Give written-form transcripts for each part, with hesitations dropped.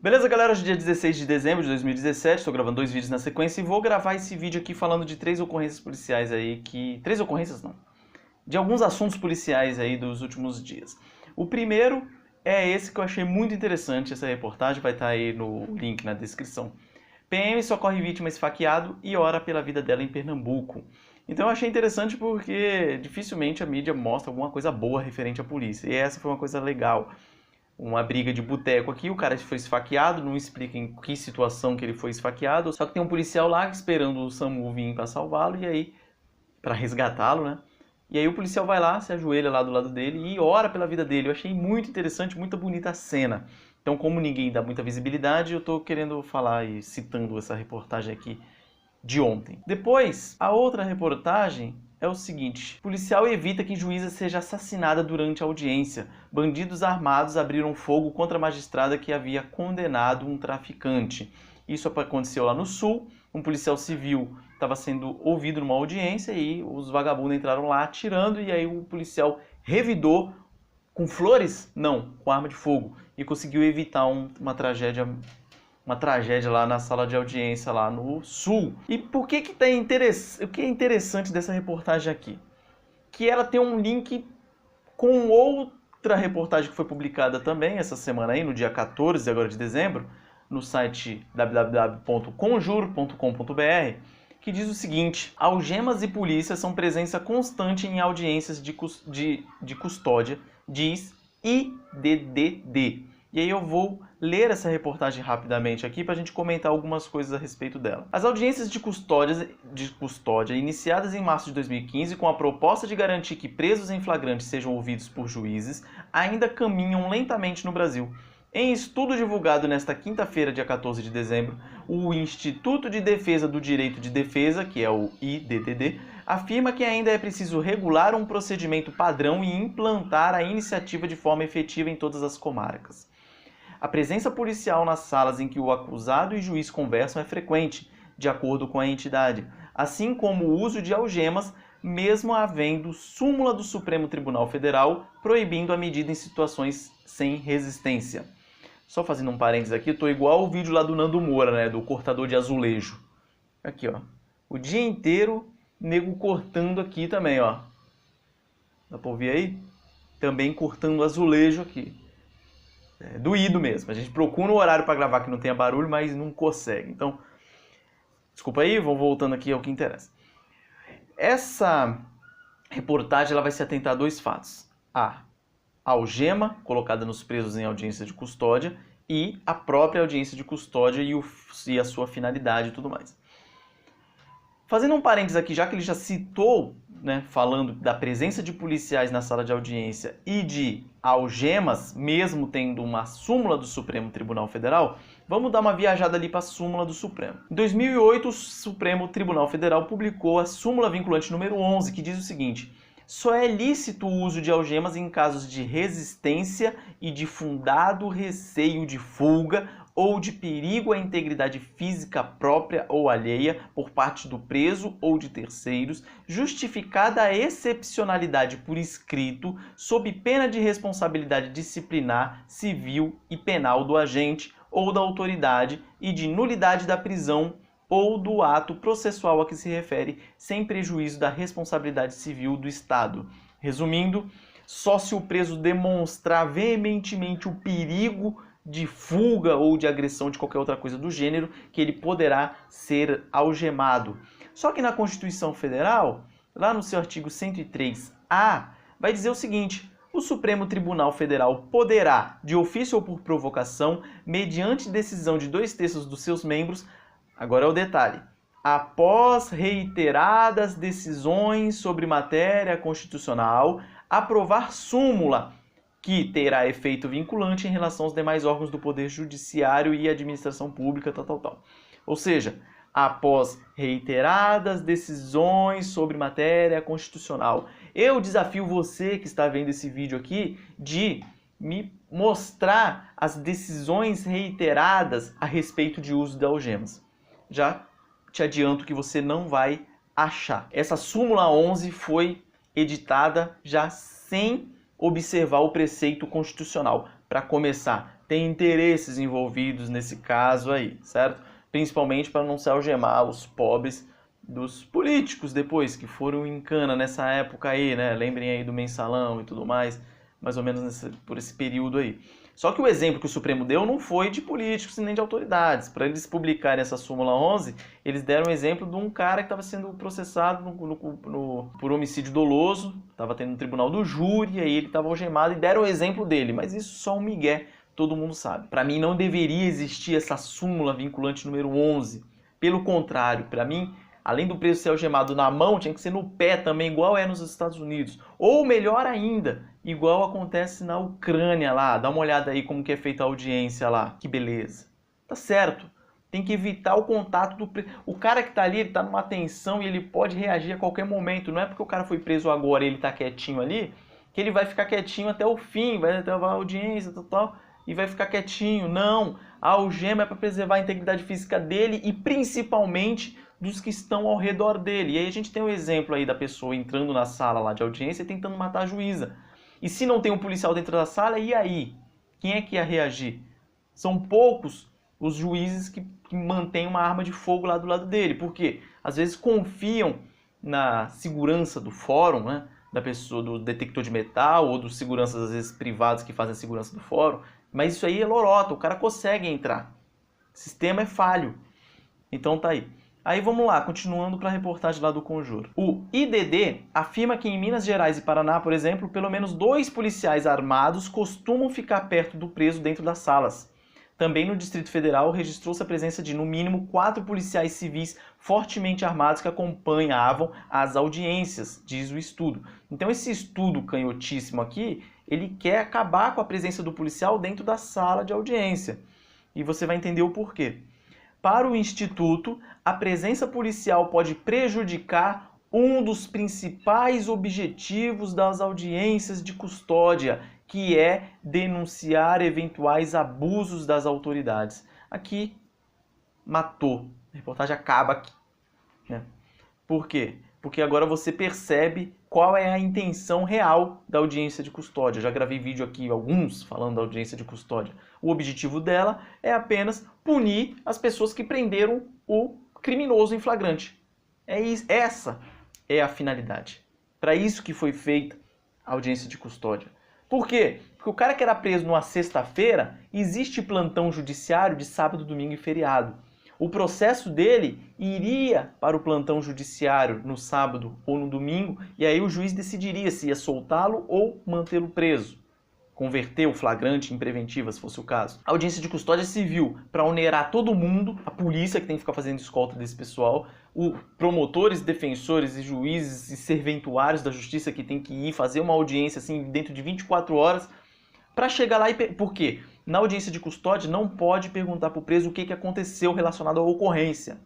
Beleza, galera? Hoje é dia 16 de dezembro de 2017, estou gravando 2 vídeos na sequência e vou gravar esse vídeo aqui falando de 3 ocorrências policiais aí que... 3 ocorrências não. De alguns assuntos policiais aí dos últimos dias. O primeiro é esse que eu achei muito interessante, essa reportagem, vai estar aí no link na descrição. PM socorre vítima esfaqueado e ora pela vida dela em Pernambuco. Então eu achei interessante porque dificilmente a mídia mostra alguma coisa boa referente à polícia. E essa foi uma coisa legal. Uma briga de boteco aqui, o cara foi esfaqueado, não explica em que situação que ele foi esfaqueado, só que tem um policial lá esperando o SAMU vir para salvá-lo e aí, para resgatá-lo, né? E aí o policial vai lá, se ajoelha lá do lado dele e ora pela vida dele. Eu achei muito interessante, muito bonita a cena. Então, como ninguém dá muita visibilidade, eu tô querendo falar e citando essa reportagem aqui de ontem. Depois, a outra reportagem é o seguinte: policial evita que juíza seja assassinada durante a audiência. Bandidos armados abriram fogo contra a magistrada que havia condenado um traficante. Isso aconteceu lá no Sul. Um policial civil estava sendo ouvido numa audiência e os vagabundos entraram lá atirando e aí o policial revidou com flores? Não, com arma de fogo. E conseguiu evitar uma tragédia lá na sala de audiência lá no Sul. E por que que o que é interessante dessa reportagem aqui? Que ela tem um link com outra reportagem que foi publicada também essa semana aí, no dia 14 agora de dezembro, no site www.conjuro.com.br, que diz o seguinte: algemas e polícia são presença constante em audiências de custódia, diz IDDD. E aí eu vou ler essa reportagem rapidamente aqui para a gente comentar algumas coisas a respeito dela. As audiências de custódia iniciadas em março de 2015 com a proposta de garantir que presos em flagrante sejam ouvidos por juízes ainda caminham lentamente no Brasil. Em estudo divulgado nesta quinta-feira, dia 14 de dezembro, o Instituto de Defesa do Direito de Defesa, que é o IDDD, afirma que ainda é preciso regular um procedimento padrão e implantar a iniciativa de forma efetiva em todas as comarcas. A presença policial nas salas em que o acusado e juiz conversam é frequente, de acordo com a entidade, assim como o uso de algemas, mesmo havendo súmula do Supremo Tribunal Federal proibindo a medida em situações sem resistência. Só fazendo um parênteses aqui, eu tô igual o vídeo lá do Nando Moura, né, do cortador de azulejo. Aqui, ó. O dia inteiro, nego cortando aqui também, ó. Dá pra ouvir aí? Também cortando azulejo aqui. É doído mesmo. A gente procura um horário para gravar que não tenha barulho, mas não consegue. Então, desculpa aí, vou voltando aqui ao que interessa. Essa reportagem ela vai se atentar a dois fatos. A algema colocada nos presos em audiência de custódia e a própria audiência de custódia e a sua finalidade e tudo mais. Fazendo um parênteses aqui, já que ele já citou, né, falando da presença de policiais na sala de audiência e de algemas, mesmo tendo uma súmula do Supremo Tribunal Federal, vamos dar uma viajada ali para a súmula do Supremo. Em 2008, o Supremo Tribunal Federal publicou a súmula vinculante número 11, que diz o seguinte: só é lícito o uso de algemas em casos de resistência e de fundado receio de fuga ou de perigo à integridade física própria ou alheia por parte do preso ou de terceiros, justificada a excepcionalidade por escrito, sob pena de responsabilidade disciplinar, civil e penal do agente ou da autoridade e de nulidade da prisão ou do ato processual a que se refere, sem prejuízo da responsabilidade civil do Estado. Resumindo, só se o preso demonstrar veementemente o perigo de fuga ou de agressão de qualquer outra coisa do gênero que ele poderá ser algemado. Só que na Constituição Federal, lá no seu artigo 103A, vai dizer o seguinte: o Supremo Tribunal Federal poderá, de ofício ou por provocação, mediante decisão de 2/3 dos seus membros, agora é o detalhe, após reiteradas decisões sobre matéria constitucional, aprovar súmula que terá efeito vinculante em relação aos demais órgãos do Poder Judiciário e Administração Pública, tal. Ou seja, após reiteradas decisões sobre matéria constitucional. Eu desafio você que está vendo esse vídeo aqui de me mostrar as decisões reiteradas a respeito de uso de algemas. Já te adianto que você não vai achar. Essa súmula 11 foi editada já sem observar o preceito constitucional. Para começar, tem interesses envolvidos nesse caso aí, certo? Principalmente para não se algemar os pobres dos políticos depois, que foram em cana nessa época aí, né? Lembrem aí do mensalão e tudo mais, mais ou menos por esse período aí. Só que o exemplo que o Supremo deu não foi de políticos nem de autoridades. Para eles publicarem essa súmula 11, eles deram o exemplo de um cara que estava sendo processado por homicídio doloso, estava tendo no tribunal do júri, aí ele estava algemado e deram o exemplo dele. Mas isso só um migué, todo mundo sabe. Para mim não deveria existir essa súmula vinculante número 11. Pelo contrário, para mim, além do preso ser algemado na mão, tinha que ser no pé também, igual é nos Estados Unidos. Ou melhor ainda, igual acontece na Ucrânia lá. Dá uma olhada aí como que é feita a audiência lá. Que beleza. Tá certo. Tem que evitar o contato do preso. O cara que tá ali, ele tá numa tensão e ele pode reagir a qualquer momento. Não é porque o cara foi preso agora e ele tá quietinho ali, que ele vai ficar quietinho até o fim, vai até a audiência e tal, e vai ficar quietinho. Não. A algema é para preservar a integridade física dele e principalmente dos que estão ao redor dele. E aí a gente tem um exemplo aí da pessoa entrando na sala lá de audiência e tentando matar a juíza. E se não tem um policial dentro da sala, e aí? Quem é que ia reagir? São poucos os juízes que mantêm uma arma de fogo lá do lado dele. Por quê? Às vezes confiam na segurança do fórum, né? Da pessoa, do detector de metal ou dos seguranças, às vezes, privados que fazem a segurança do fórum. Mas isso aí é lorota, o cara consegue entrar. O sistema é falho. Então tá aí. Aí vamos lá, continuando para a reportagem lá do Conjuro. O IDD afirma que em Minas Gerais e Paraná, por exemplo, pelo menos 2 policiais armados costumam ficar perto do preso dentro das salas. Também no Distrito Federal registrou-se a presença de, no mínimo, 4 policiais civis fortemente armados que acompanhavam as audiências, diz o estudo. Então esse estudo canhotíssimo aqui, ele quer acabar com a presença do policial dentro da sala de audiência. E você vai entender o porquê. Para o Instituto, a presença policial pode prejudicar um dos principais objetivos das audiências de custódia, que é denunciar eventuais abusos das autoridades. Aqui, matou. A reportagem acaba aqui. Né? Por quê? Porque agora você percebe qual é a intenção real da audiência de custódia. Eu já gravei vídeo aqui, alguns, falando da audiência de custódia. O objetivo dela é apenas punir as pessoas que prenderam o criminoso em flagrante. Essa é a finalidade. Para isso que foi feita a audiência de custódia. Por quê? Porque o cara que era preso numa sexta-feira, existe plantão judiciário de sábado, domingo e feriado. O processo dele iria para o plantão judiciário no sábado ou no domingo, e aí o juiz decidiria se ia soltá-lo ou mantê-lo preso. Converter o flagrante em preventiva, se fosse o caso. A audiência de custódia civil, para onerar todo mundo, a polícia que tem que ficar fazendo escolta desse pessoal, os promotores, defensores e juízes e serventuários da justiça que tem que ir fazer uma audiência assim dentro de 24 horas, para chegar lá e... Por quê? Na audiência de custódia não pode perguntar para o preso o que aconteceu relacionado à ocorrência.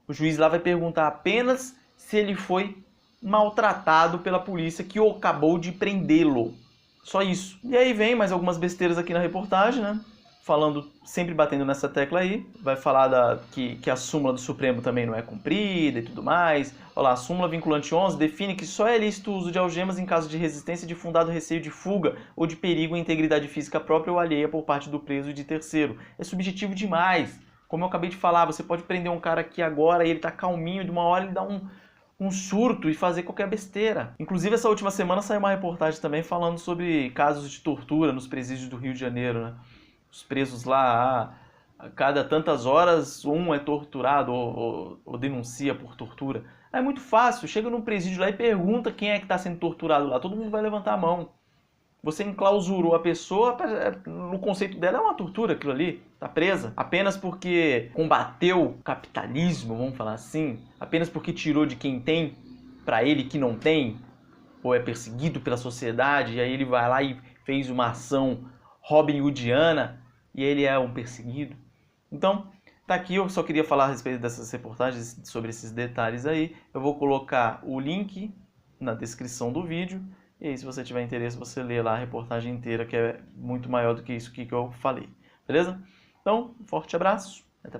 O juiz lá vai perguntar apenas se ele foi maltratado pela polícia que acabou de prendê-lo. Só isso. E aí vem mais algumas besteiras aqui na reportagem, né? Falando, sempre batendo nessa tecla aí. Vai falar que a súmula do Supremo também não é cumprida e tudo mais. Olha lá, a súmula vinculante 11 define que só é lícito o uso de algemas em caso de resistência de fundado receio de fuga ou de perigo à integridade física própria ou alheia por parte do preso e de terceiro. É subjetivo demais. Como eu acabei de falar, você pode prender um cara aqui agora e ele tá calminho, de uma hora ele dá um surto e fazer qualquer besteira. Inclusive, essa última semana saiu uma reportagem também falando sobre casos de tortura nos presídios do Rio de Janeiro, né? Os presos lá, a cada tantas horas, um é torturado ou denuncia por tortura. É muito fácil, chega num presídio lá e pergunta quem é que está sendo torturado lá. Todo mundo vai levantar a mão. Você enclausurou a pessoa, no conceito dela é uma tortura aquilo ali, tá presa. Apenas porque combateu o capitalismo, vamos falar assim, apenas porque tirou de quem tem para ele que não tem, ou é perseguido pela sociedade, e aí ele vai lá e fez uma ação Robin Hoodiana, e ele é um perseguido. Então, tá aqui, eu só queria falar a respeito dessas reportagens, sobre esses detalhes aí. Eu vou colocar o link na descrição do vídeo, e aí se você tiver interesse, você lê lá a reportagem inteira, que é muito maior do que isso que eu falei. Beleza? Então, um forte abraço, até a próxima.